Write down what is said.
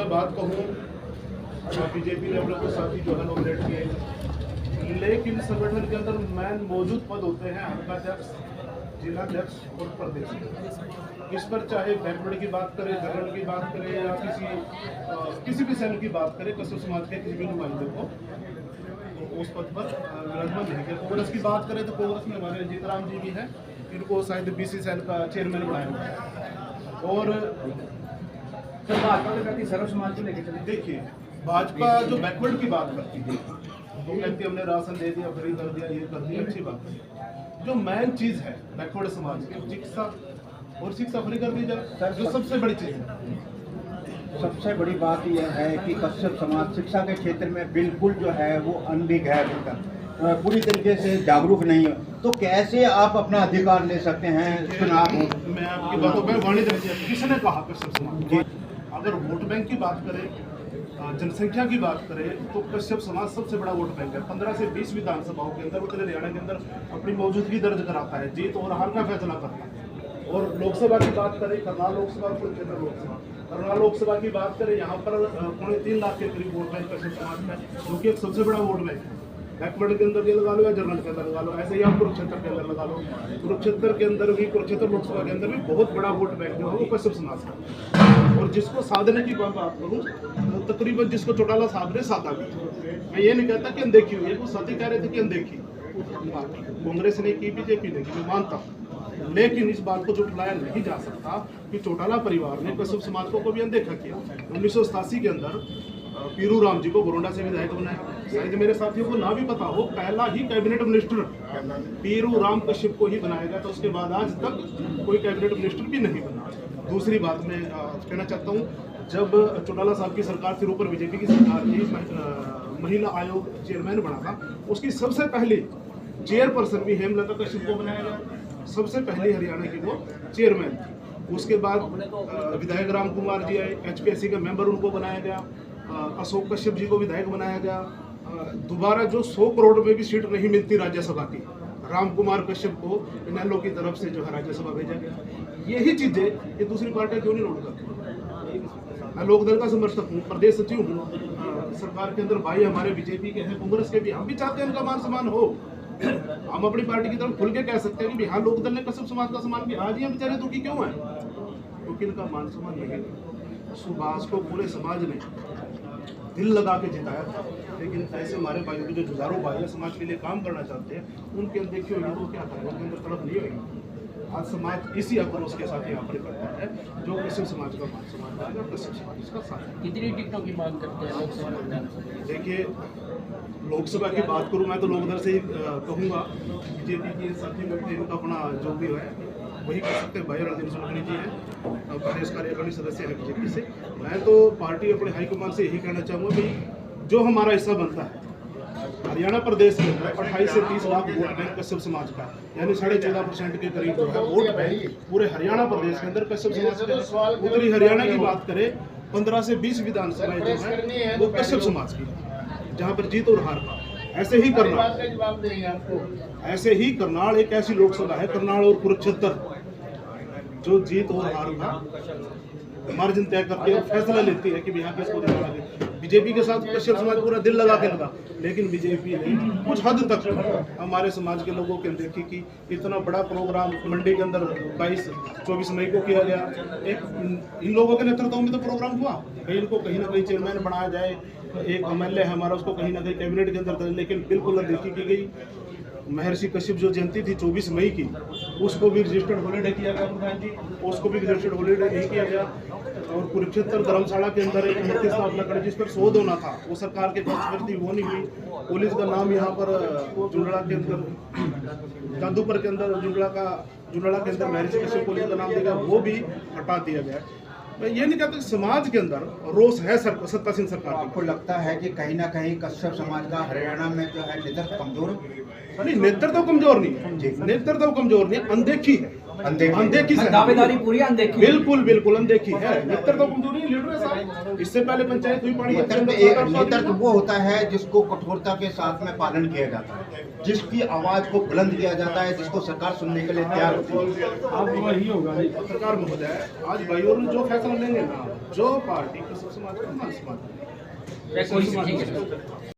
मैं बात कहूँ, बीजेपी ने अपने कुछ साथी जो है नॉमिनेट किए, लेकिन संगठन के अंदर मैन मौजूद पद होते हैं हल्काध्यक्ष, जिलाध्यक्ष और प्रदेश। इस पर चाहे बैकवर्ड की बात करें, जनरल की बात करें या किसी भी सेल की बात करें, कस्यप समाज के किसी भी नुमाइंदे को उस पद पर विराजमान नहीं किया। कांग्रेस की बात करें तो कांग्रेस में हमारे जीतराम जी भी हैं, इनको शायद बीसी सेल का चेयरमैन बनाया गया है। और भाजपा के प्रति सर्व समाज को लेकर चले, देखिए भाजपा जो बैकवर्ड की बात करती थी, वो कहती हमने राशन दे दिया, फ्री कर दिया, ये कर दिया, अच्छी बात है। जो मेन चीज है बैकवर्ड समाज की, शिक्षा फ्री कर दी जाए, जो सबसे बड़ी चीज है। सबसे बड़ी बात यह है कि कश्यप समाज शिक्षा के क्षेत्र में बिल्कुल जो है वो अनभिज्ञ है, अभी तक पूरी तरीके से जागरूक नहीं है। तो कैसे आप अपना अधिकार ले सकते हैं चुनाव? मैं आपकी बातों में वाणिज्य किसने कहा कश्यप समाज? अगर वोट बैंक की बात करें, जनसंख्या की बात करें, तो कश्यप समाज सबसे बड़ा वोट बैंक है। 15 से 20 विधानसभाओं के अंदर, उत्तरी हरियाणा के अंदर अपनी मौजूदगी दर्ज कराता है, जीत और हार का फैसला करता है। और लोकसभा की बात करें, करनाल लोकसभा, कुरुक्षेत्र लोकसभा, करनाल लोकसभा की बात करें, यहाँ पर 3.25 लाख के करीब वोट बैंक कश्यप समाज में, जो कि एक सबसे बड़ा वोट बैंक है। बैकवर्ड के अंदर ये लगा लो या जनरल के अंदर लगा लो, ऐसे ही आप कुरुक्षेत्र के अंदर लगा लो। कुरुक्षेत्र के अंदर भी, कुरुक्षेत्र लोकसभा के अंदर भी बहुत बड़ा वोट बैंक जो है वो कश्यप समाज का। और जिसको साधने की बात करूँ तो तकरीबन जिसको चौटाला साहब ने साधा भी, मैं ये नहीं कहता कि अनदेखी हुई है, वो साथी कह रहे थे कि अनदेखी कांग्रेस ने की, बीजेपी ने की, मैं मानता हूँ। लेकिन इस बात को जुटलाया नहीं जा सकता कि चौटाला परिवार ने कश्यप समाज को कभी अनदेखा किया। 1987 के अंदर पीरू राम जी को गोरंडा से विधायक बनाया, शायद मेरे साथियों को ना भी पता हो, पहला ही कैबिनेट मिनिस्टर पीरू राम कश्यप को ही बनाया गया था। उसके बाद आज तक कोई कैबिनेट मिनिस्टर भी नहीं बना। दूसरी बात मैं कहना चाहता हूँ, जब चौटाला साहब की सरकार थी, ऊपर बीजेपी की सरकार थी, महिला आयोग चेयरमैन बना था, उसकी सबसे पहली चेयरपर्सन भी हेमलता कश्यप को बनाया गया। सबसे पहली हरियाणा की वो चेयरमैन थी। उसके बाद विधायक राम कुमार जी आए, HPSC का मेंबर उनको बनाया गया। अशोक कश्यप जी को विधायक बनाया गया। दोबारा जो 100 करोड़ में भी सीट नहीं मिलती राज्यसभा की, राम कुमार कश्यप को इनेलो की तरफ से जो है राज्यसभा भेजा गया। यही चीजें ये दूसरी पार्टियां क्यों नहीं नोट करती? मैं लोकदल का समर्थक हूँ, प्रदेश सचिव हूँ, सरकार के अंदर भाई हमारे बीजेपी के हैं, कांग्रेस के भी, हम भी चाहते हैं उनका मान सम्मान हो। हम अपनी पार्टी की तरफ खुल के कह सकते हैं कि बिहार लोकदल ने कश्यप समाज का सम्मान किया। आज ये बेचारे दुखी क्यों है? क्योंकि इनका मान सम्मान नहीं। सुभाष को पूरे समाज ने दिल लगा के जिताया था, लेकिन ऐसे हमारे भाइयों के जो जुझारू भाई है, समाज के लिए काम करना चाहते हैं, उनके अंदर देखिए ये तो क्या करें, उनके अंदर तड़प नहीं होगी। आज समाज इसी आक्रोश के साथ यहाँ पर करता है, जो कश्यप समाज का मान सम्मान है और कश्यप समाज इसका साथ। कितनी टिकटों की मांग करते हैं लोकसभा में? देखिए लोकसभा की बात करूँ मैं तो लोकदल से ही कहूँगा, बीजेपी के साथी व्यक्ति इनका अपना जो भी है वही कर सकते हैं। भाई रणदीप सोलंकी जी हैं, प्रदेश कार्यकारिणी सदस्य है बीजेपी से। मैं तो पार्टी अपने हाईकमान से यही कहना चाहूँगा भाई, जो हमारा हिस्सा बनता है हरियाणा प्रदेश के अंदर 28 से 30 लाख वोट बैंक कश्यप समाज का, यानी 14.5% के करीब जो है वोट बैंक पूरे हरियाणा प्रदेश के अंदर कश्यप समाज का। उत्तरी हरियाणा की बात करें, 15 से 20 विधानसभाएं जो है वो कश्यप समाज की, जहाँ पर जीत और हार का। ऐसे ही करनाल एक ऐसी लोकसभा है, करनाल और कुरुक्षेत्र, जो जीत और हार का मार्जिन तय करती है और फैसला लेती है कि यहाँ किसको देना है। बीजेपी के साथ कश्यप समाज पूरा दिल लगा के लगा, लेकिन बीजेपी ने कुछ हद तक हमारे समाज के लोगों के देखी कि इतना बड़ा प्रोग्राम मंडी के अंदर 24 मई को किया गया। एक इन लोगों के नेतृत्व में तो प्रोग्राम हुआ, कहीं इनको कहीं ना कहीं चेयरमैन बनाया जाए, एक MLA है हमारा, उसको कहीं ना कहीं कैबिनेट के अंदर करें, लेकिन बिल्कुल अनदेखी की गई। महर्षि कश्यप जो जयंती थी 24 मई की, उसको भी रजिस्टर्ड हॉलीडे किया गया प्रधान जी, उसको भी रजिस्टर्ड हॉलीडे नहीं किया गया। और कुरुक्षेत्र धर्मशाला के अंदर एक मूर्ति स्थापना करी जिस पर शोध होना था, वो सरकार के पक्ष थी, वो नहीं हुई। पुलिस का नाम यहाँ पर जुंडड़ा के अंदर, जादूपुर के अंदर जुंडड़ा के अंदर महर्षि कश्यप पुलिस का नाम दिया, वो भी हटा दिया गया। मैं ये नहीं कहता, समाज के अंदर रोष है सत्तासीन सरकार। आपको लगता है कि कहीं ना कहीं कश्यप समाज का हरियाणा में जो है नेतृत्व कमजोर? नहीं, नेतृत्व कमजोर नहीं है, नेतृत्व कमजोर नहीं है, अनदेखी है, अनदेखी से दावेदारी पूरी अनदेखी, बिल्कुल अनदेखी है। नेतृत्व कमजोरी है, लीडर है साहब। इससे पहले पंचायत हुई, पानी नेतृत्व वो होता है जिसको कठोरता के साथ में पालन किया जाता है, जिसकी आवाज को बुलंद किया जाता है, जिसको सरकार सुनने के लिए तैयार होती है। अब वही होगा सरकार महोदय। आज भाइयों जो फैसला लेंगे ना, जो पार्टी कश्यप समाज को मान समाज ठीक है।